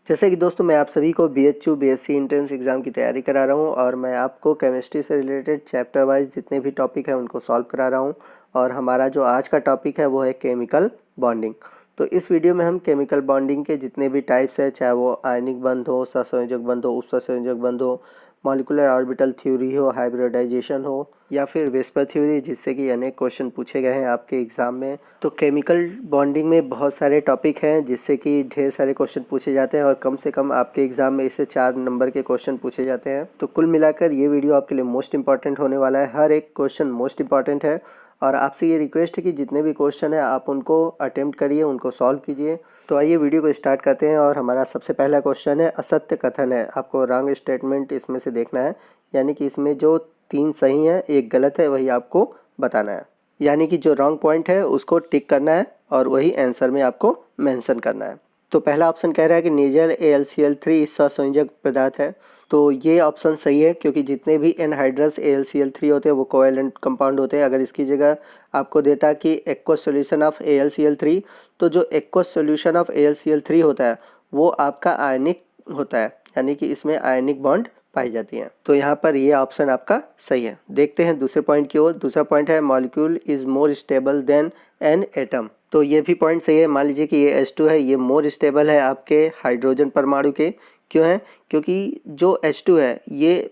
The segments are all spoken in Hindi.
जैसे कि दोस्तों मैं आप सभी को BHU BSc एंट्रेंस एग्ज़ाम की तैयारी करा रहा हूं और मैं आपको केमिस्ट्री से रिलेटेड चैप्टर वाइज जितने भी टॉपिक हैं उनको सॉल्व करा रहा हूं। और हमारा जो आज का टॉपिक है वो है केमिकल बॉन्डिंग। तो इस वीडियो में हम केमिकल बॉन्डिंग के जितने भी टाइप्स हैं, चाहे वो आयनिक बंध हो, सहसंयोजक बंध हो, उपसंयोजक बंध हो, मॉलिक्यूलर ऑर्बिटल थ्योरी हो, हाइब्रिडाइजेशन हो या फिर वेस्पर थ्योरी, जिससे कि अनेक क्वेश्चन पूछे गए हैं आपके एग्ज़ाम में। तो केमिकल बॉन्डिंग में बहुत सारे टॉपिक हैं जिससे कि ढेर सारे क्वेश्चन पूछे जाते हैं और कम से कम आपके एग्ज़ाम में इससे 4 नंबर के क्वेश्चन पूछे जाते हैं। तो कुल मिलाकर ये वीडियो आपके लिए मोस्ट इंपॉर्टेंट होने वाला है। हर एक क्वेश्चन मोस्ट इंपॉर्टेंट है और आपसे ये रिक्वेस्ट है कि जितने भी क्वेश्चन हैं आप उनको अटेम्प्ट करिए, उनको सॉल्व कीजिए। तो आइए वीडियो को स्टार्ट करते हैं। और हमारा सबसे पहला क्वेश्चन है असत्य कथन है। आपको रॉन्ग स्टेटमेंट इसमें से देखना है, यानी कि इसमें जो 3 सही हैं, 1 गलत है, वही आपको बताना है। यानी कि जो रॉन्ग पॉइंट है उसको टिक करना है और वही आंसर में आपको मेंशन करना है। तो पहला ऑप्शन कह रहा है कि निर्जल AlCl3 सहसंयोजक पदार्थ है। तो ये ऑप्शन सही है, क्योंकि जितने भी एनहाइड्रस AlCl3 होते हैं वो कोवैलेंट कंपाउंड होते हैं। अगर इसकी जगह आपको देता कि एक्वस सॉल्यूशन ऑफ AlCl3, तो जो एक्वस सॉल्यूशन ऑफ AlCl3 होता है वो आपका आयनिक होता है, यानी कि इसमें आयनिक बॉन्ड पाई जाती हैं। तो यहाँ पर ये ऑप्शन आपका सही है। देखते हैं दूसरे पॉइंट की ओर। दूसरा पॉइंट है molecule is more stable then an atom. तो ये भी पॉइंट सही है। मान लीजिए कि ये H2 है, ये मोर स्टेबल है आपके हाइड्रोजन परमाणु के। क्यों है? क्योंकि जो H2 है ये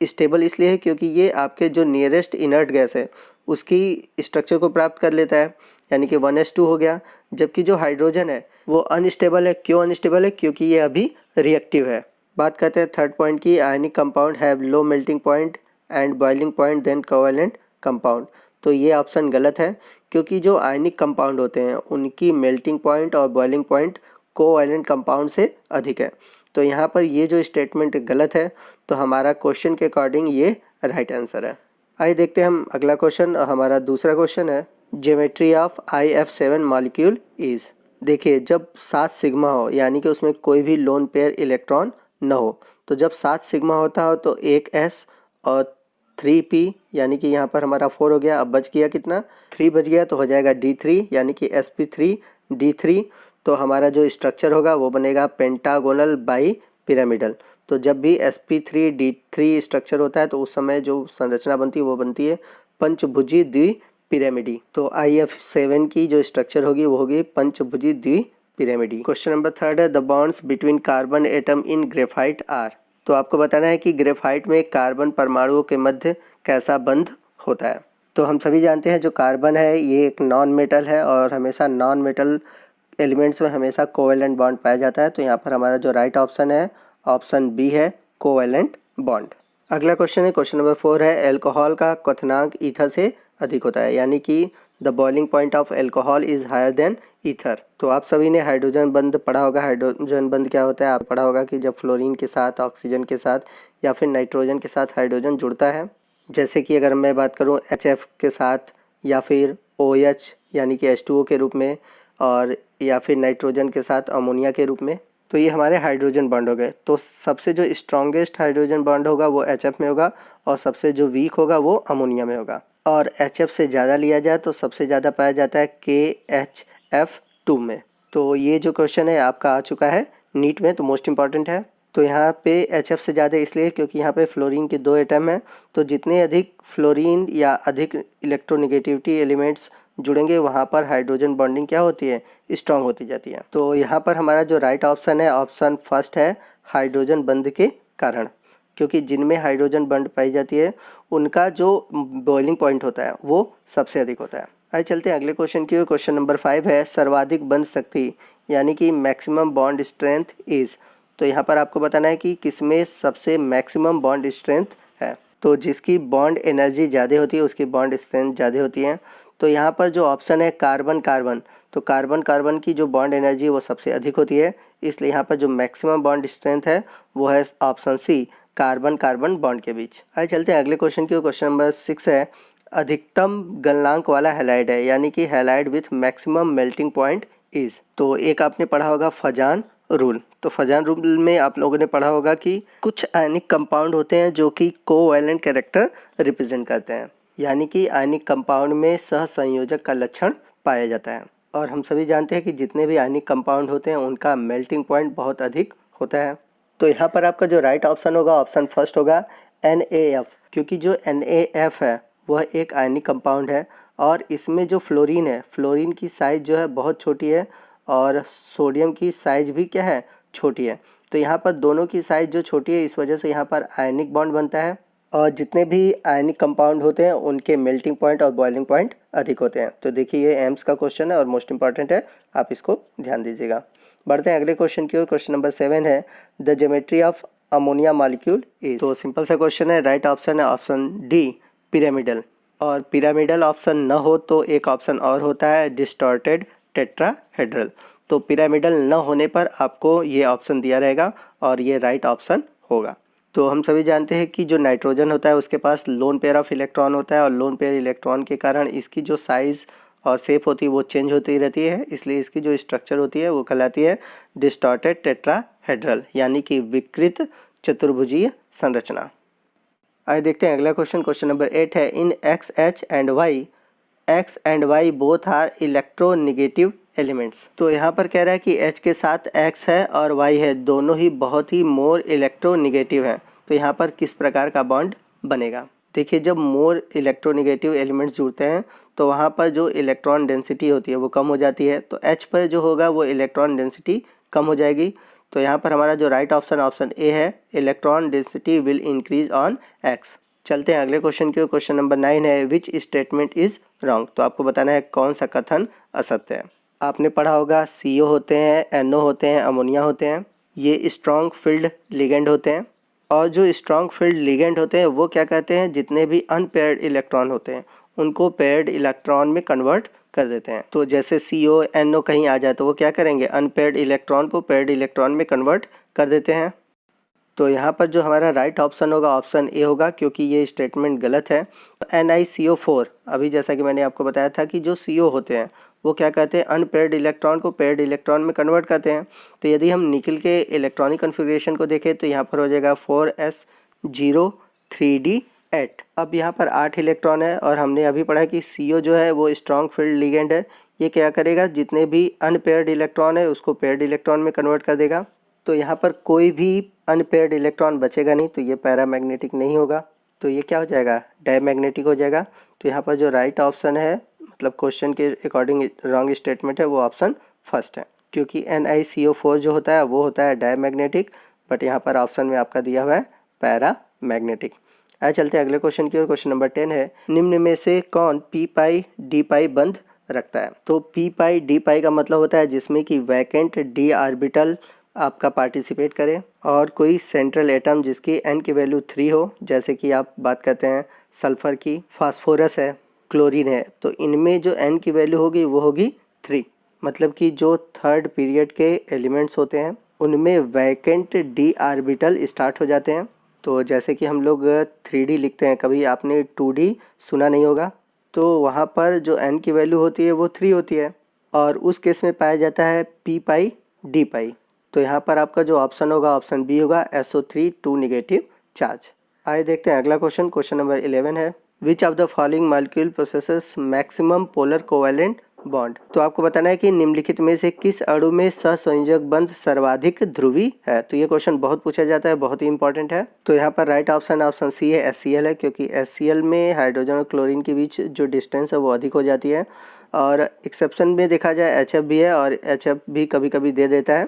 स्टेबल इसलिए है क्योंकि ये आपके जो नियरेस्ट इनर्ट गैस है उसकी स्ट्रक्चर को प्राप्त कर लेता है, यानी कि 1s2 हो गया। जबकि जो हाइड्रोजन है वो अनस्टेबल है। क्यों अनस्टेबल है? क्योंकि ये अभी रिएक्टिव है। बात करते हैं थर्ड पॉइंट की। Ionic compound have low melting point and boiling point then covalent compound. तो ये ऑप्शन गलत है, क्योंकि जो आयनिक कंपाउंड होते हैं उनकी मेल्टिंग पॉइंट और बॉइलिंग पॉइंट कोवैलेंट कंपाउंड से अधिक है। तो यहाँ पर ये जो स्टेटमेंट गलत है, तो हमारा क्वेश्चन के अकॉर्डिंग ये राइट आंसर है। आइए देखते हैं हम अगला क्वेश्चन। हमारा दूसरा क्वेश्चन है geometry of IF7 molecule is. देखिए, जब 7 सिग्मा हो, यानी कि उसमें कोई भी लोन पेयर इलेक्ट्रॉन न हो, तो जब 7 सिग्मा होता हो तो एक S और 3p, यानी कि यहाँ पर हमारा 4 हो गया। अब बच गया कितना? 3 बच गया, तो हो जाएगा D3, यानी कि sp3d3। तो हमारा जो स्ट्रक्चर होगा वो बनेगा पेंटागोनल बाई पिरामिडल। तो जब भी sp3d3 स्ट्रक्चर होता है तो उस समय जो संरचना बनती है वो बनती है पंचभुजी द्विपिरामिडी। तो IF7 की जो स्ट्रक्चर होगी वो होगी पंचभुजी द्विपिरामिडी। क्वेश्चन नंबर थर्ड है the bonds between carbon atom in graphite are. तो आपको बताना है कि ग्रेफाइट में कार्बन परमाणुओं के मध्य कैसा बंध होता है। तो हम सभी जानते हैं जो कार्बन है ये एक नॉन मेटल है और हमेशा नॉन मेटल एलिमेंट्स में हमेशा कोवैलेंट बॉन्ड पाया जाता है। तो यहाँ पर हमारा जो राइट ऑप्शन है ऑप्शन बी है, कोवैलेंट बॉन्ड। अगला क्वेश्चन है क्वेश्चन नंबर 4 है एल्कोहल का क्वथनांक ईथर से अधिक होता है, यानी कि the boiling point of alcohol is higher than ether. तो आप सभी ने हाइड्रोजन बंध पढ़ा होगा। हाइड्रोजन बंध क्या होता है? आप पढ़ा होगा कि जब फ्लोरीन के साथ, ऑक्सीजन के साथ या फिर नाइट्रोजन के साथ हाइड्रोजन जुड़ता है। जैसे कि अगर मैं बात करूँ HF के साथ या फिर OH यानी कि H2O के रूप में, और या फिर नाइट्रोजन के साथ अमोनिया के रूप में, तो ये हमारे हाइड्रोजन बॉन्ड हो गए। तो सबसे जो स्ट्रॉन्गेस्ट हाइड्रोजन बॉन्ड होगा वो HF में होगा और सबसे जो वीक होगा वो अमोनिया में होगा। और HF से ज़्यादा लिया जाए तो सबसे ज़्यादा पाया जाता है KHF2 में। तो ये जो क्वेश्चन है आपका आ चुका है नीट में, तो मोस्ट इंपॉर्टेंट है। तो यहाँ पे HF से ज़्यादा इसलिए क्योंकि यहाँ पे फ्लोरीन के 2 एटम हैं। तो जितने अधिक फ्लोरीन या अधिक इलेक्ट्रोनेगेटिविटी एलिमेंट्स जुड़ेंगे वहाँ पर हाइड्रोजन बॉन्डिंग क्या होती है? स्ट्रांग होती जाती है। तो यहाँ पर हमारा जो राइट ऑप्शन है ऑप्शन फर्स्ट है, हाइड्रोजन बंध के कारण। क्योंकि जिनमें हाइड्रोजन बंध पाई जाती है उनका जो बॉइलिंग पॉइंट होता है वो सबसे अधिक होता है। आइए चलते हैं अगले क्वेश्चन की ओर। क्वेश्चन नंबर 5 है सर्वाधिक बंध शक्ति, यानी कि मैक्सिमम बॉन्ड स्ट्रेंथ इज। तो यहाँ पर आपको बताना है कि किसमें सबसे मैक्सिमम बॉन्ड स्ट्रेंथ है। तो जिसकी बॉन्ड एनर्जी ज़्यादा होती है उसकी बॉन्ड स्ट्रेंथ ज़्यादा होती है। तो यहाँ पर जो ऑप्शन है कार्बन कार्बन, तो कार्बन कार्बन की जो बॉन्ड एनर्जी वो सबसे अधिक होती है, इसलिए यहाँ पर जो मैक्सिमम बॉन्ड स्ट्रेंथ है वो है option C, carbon carbon bond के बीच। आइए चलते हैं अगले क्वेश्चन की। क्वेश्चन नंबर 6 है अधिकतम गलनांक वाला हैलाइड है, यानी कि halide with maximum melting point is. तो एक आपने पढ़ा होगा फजान रूल। तो फजान रूल में आप लोगों ने पढ़ा होगा कि कुछ आयनिक कंपाउंड होते हैं जो कि कोवैलेंट कैरेक्टर रिप्रेजेंट करते हैं, यानी कि आयनिक कंपाउंड में सहसंयोजक का लक्षण पाया जाता है। और हम सभी जानते हैं कि जितने भी आयनिक कंपाउंड होते हैं उनका मेल्टिंग पॉइंट बहुत अधिक होता है। तो यहाँ पर आपका जो राइट ऑप्शन होगा, ऑप्शन फर्स्ट होगा NaF, क्योंकि जो NaF है वह एक आयनिक कंपाउंड है और इसमें जो फ्लोरीन है, फ्लोरीन की साइज़ जो है बहुत छोटी है और सोडियम की साइज़ भी क्या है, छोटी है। तो यहाँ पर दोनों की साइज़ जो छोटी है, इस वजह से यहाँ पर आयनिक बॉन्ड बनता है और जितने भी आयनिक कंपाउंड होते हैं उनके मेल्टिंग पॉइंट और बॉइलिंग पॉइंट अधिक होते हैं। तो देखिए ये एम्स का क्वेश्चन है और मोस्ट इंपॉर्टेंट है, आप इसको ध्यान दीजिएगा। बढ़ते हैं अगले क्वेश्चन की ओर। क्वेश्चन नंबर 7 है the geometry of ammonia molecule is. तो सिंपल सा क्वेश्चन है, राइट ऑप्शन है ऑप्शन डी पिरामिडल, और पिरामिडल ऑप्शन न हो तो एक ऑप्शन और होता है डिस्टॉर्टेड टेट्राहेड्रल। तो पिरामिडल न होने पर आपको ये ऑप्शन दिया रहेगा और ये राइट ऑप्शन होगा। तो हम सभी जानते हैं कि जो नाइट्रोजन होता है उसके पास लोन पेयर ऑफ इलेक्ट्रॉन होता है और लोन पेयर इलेक्ट्रॉन के कारण इसकी जो साइज़ और शेप होती है वो चेंज होती रहती है, इसलिए इसकी जो स्ट्रक्चर होती है वो कहलाती है डिस्टॉर्टेड टेट्राहेड्रल, यानी कि विकृत चतुर्भुजीय संरचना। आइए देखते हैं अगला क्वेश्चन। क्वेश्चन नंबर 8 है in X and Y both are electronegative elements. तो यहाँ पर कह रहा है कि H के साथ X है और Y है, दोनों ही बहुत ही मोर इलेक्ट्रोनेगेटिव हैं। तो यहाँ पर किस प्रकार का बॉन्ड बनेगा। देखिए जब मोर इलेक्ट्रोनेगेटिव एलिमेंट्स जुड़ते हैं तो वहाँ पर जो इलेक्ट्रॉन डेंसिटी होती है वो कम हो जाती है, तो H पर जो होगा वो इलेक्ट्रॉन डेंसिटी कम हो जाएगी। तो यहाँ पर हमारा जो राइट ऑप्शन ऑप्शन ए है, electron density will increase on X। चलते हैं अगले क्वेश्चन की ओर। क्वेश्चन नंबर 9 है विच स्टेटमेंट इज़ रॉन्ग। तो आपको बताना है कौन सा कथन असत्य है। आपने पढ़ा होगा CO होते हैं, NO होते हैं, अमोनिया होते हैं, ये स्ट्रॉन्ग फील्ड लिगेंड होते हैं और जो स्ट्रॉन्ग फील्ड लिगेंड होते हैं वो क्या कहते हैं, जितने भी अनपेयर्ड इलेक्ट्रॉन होते हैं उनको पेयर्ड इलेक्ट्रॉन में कन्वर्ट कर देते हैं। तो जैसे CO NO कहीं आ जाए तो वो क्या करेंगे, अनपेयर्ड इलेक्ट्रॉन को पेयर्ड इलेक्ट्रॉन में कन्वर्ट कर देते हैं। तो यहाँ पर जो हमारा राइट ऑप्शन होगा ऑप्शन ए होगा, क्योंकि ये स्टेटमेंट गलत है। तो NiCO4, अभी जैसा कि मैंने आपको बताया था कि जो CO होते हैं वो क्या कहते हैं, अनपेयर्ड इलेक्ट्रॉन को पेयर्ड इलेक्ट्रॉन में कन्वर्ट करते हैं। तो यदि हम निकल के इलेक्ट्रॉनिक कन्फिग्रेशन को देखें तो यहाँ पर हो जाएगा 4s0 3d8। अब यहाँ पर 8 इलेक्ट्रॉन है और हमने अभी पढ़ा कि CO जो है वो स्ट्रॉन्ग फील्ड लिगेंड है, ये क्या करेगा, जितने भी अनपेयर्ड इलेक्ट्रॉन है उसको पेयर्ड इलेक्ट्रॉन में कन्वर्ट कर देगा। तो यहाँ पर कोई भी अनपेयर्ड इलेक्ट्रॉन बचेगा नहीं, तो ये पैरामैग्नेटिक नहीं होगा, तो ये क्या हो जाएगा, डायमैग्नेटिक हो जाएगा। तो यहाँ पर जो राइट ऑप्शन है, मतलब क्वेश्चन के अकॉर्डिंग रॉन्ग स्टेटमेंट है, वो ऑप्शन फर्स्ट है, क्योंकि NiCO4 जो होता है वो होता है डायमैग्नेटिक, बट यहाँ पर ऑप्शन में आपका दिया हुआ है पैरामैग्नेटिक। आइए चलते हैं अगले क्वेश्चन की ओर। क्वेश्चन नंबर 10 है निम्न में से कौन p पाई d पाई बंध रखता है। तो p पाई d पाई का मतलब होता है जिसमें कि वैकेंट d ऑर्बिटल आपका पार्टिसिपेट करे और कोई सेंट्रल एटम जिसकी n की वैल्यू 3 हो, जैसे कि आप बात करते हैं सल्फ़र की, फास्फोरस है, क्लोरीन है, तो इनमें जो n की वैल्यू होगी वो होगी 3। मतलब कि जो थर्ड पीरियड के एलिमेंट्स होते हैं उनमें वैकेंट d ऑर्बिटल स्टार्ट हो जाते हैं। तो जैसे कि हम लोग 3D लिखते हैं, कभी आपने 2D सुना नहीं होगा, तो वहाँ पर जो n की वैल्यू होती है वो 3 होती है और उस केस में पाया जाता है p पाई d पाई। तो यहाँ पर आपका जो ऑप्शन होगा ऑप्शन बी होगा SO3 2 नेगेटिव चार्ज। आइए देखते हैं अगला क्वेश्चन। क्वेश्चन नंबर 11 है which of the following molecule processes maximum polar covalent bond. तो आपको बताना है कि निम्नलिखित में से किस अणु में सहसंयोजक बंध सर्वाधिक ध्रुवी है। तो ये क्वेश्चन बहुत पूछा जाता है, बहुत ही इंपॉर्टेंट है। तो यहाँ पर राइट ऑप्शन ऑप्शन सी है HCl है, क्योंकि HCl में हाइड्रोजन और क्लोरीन के बीच जो डिस्टेंस है वो अधिक हो जाती है। और एक्सेप्शन में देखा जाए HF भी है और HF भी कभी कभी दे देता है,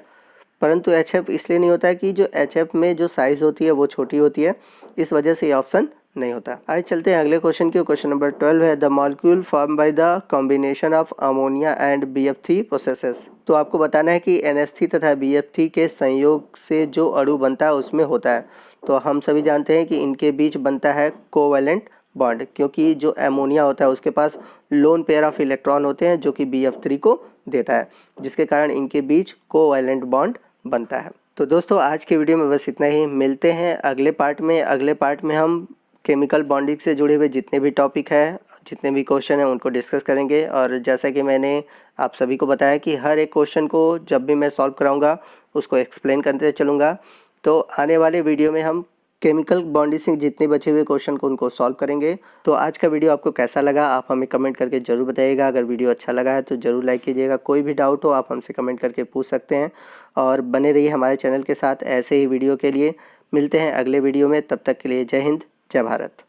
परंतु HF इसलिए नहीं होता है कि जो HF में जो साइज़ होती है वो छोटी होती है, इस वजह से ये ऑप्शन नहीं होता। आइए चलते हैं अगले क्वेश्चन की। क्वेश्चन नंबर 12 है the molecule form by the combination of ammonia and BF3 processes. तो आपको बताना है कि NH3 तथा BF3 के संयोग से जो अणु बनता है उसमें होता है। तो हम सभी जानते हैं कि इनके बीच बनता है कोवैलेंट बॉन्ड, क्योंकि जो अमोनिया होता है उसके पास लोन पेयर ऑफ इलेक्ट्रॉन होते हैं जो कि BF3 को देता है, जिसके कारण इनके बीच कोवैलेंट बॉन्ड बनता है। तो दोस्तों आज के वीडियो में बस इतना ही, मिलते हैं अगले पार्ट में। अगले पार्ट में हम केमिकल बॉन्डिंग से जुड़े हुए जितने भी टॉपिक है, जितने भी क्वेश्चन हैं उनको डिस्कस करेंगे। और जैसा कि मैंने आप सभी को बताया कि हर एक क्वेश्चन को जब भी मैं सॉल्व कराऊंगा उसको एक्सप्लेन करते चलूँगा। तो आने वाले वीडियो में हम केमिकल बॉन्डिंग से जितने बचे हुए क्वेश्चन को उनको सॉल्व करेंगे। तो आज का वीडियो आपको कैसा लगा आप हमें कमेंट करके ज़रूर बताइएगा। अगर वीडियो अच्छा लगा है तो ज़रूर लाइक कीजिएगा। कोई भी डाउट हो आप हमसे कमेंट करके पूछ सकते हैं और बने रहिए हमारे चैनल के साथ ऐसे ही वीडियो के लिए। मिलते हैं अगले वीडियो में, तब तक के लिए जय हिंद, जय भारत।